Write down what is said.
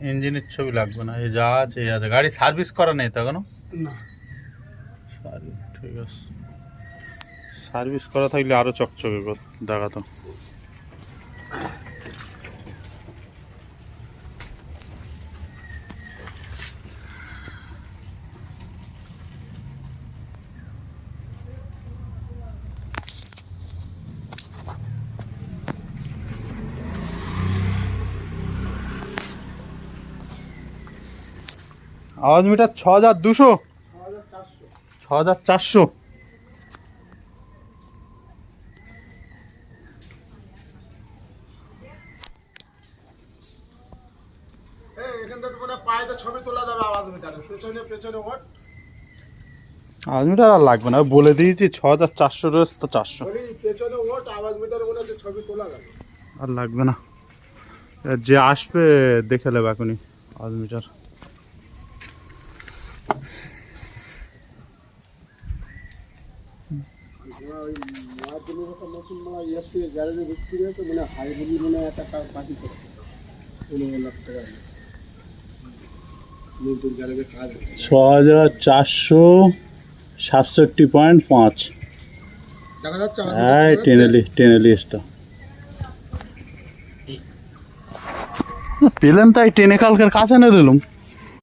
ইঞ্জিনের ছবি লাগবে না, এই যা আছে এই আছে। গাড়ি সার্ভিস করা নেই তো এখনো? না, ঠিক আছে, সার্ভিস করা থাকলে আরো চকচকে দেখাতো। আওয়াজ মিটার 6200, 6400। এখান থেকে মনে পায়ে ছবি তোলা যাবে আওয়াজ মিটারে, পেছনে পেছনে ওঠ। আওয়াজ মিটার আর লাগবে না, বলে দিয়েছি 6400 রয়েছে তো 400। পেছনে ওঠ, আওয়াজ মিটারে মনে হচ্ছে ছবি তোলা যাবে। আর লাগবে না, যে আসবে দেখে নেবে এখনই আওয়াজ মিটার। $6467.5। হ্যাঁ, টেনেলি তো পেলেন, তাই টেনে কালকের কাছে এনে দিলাম।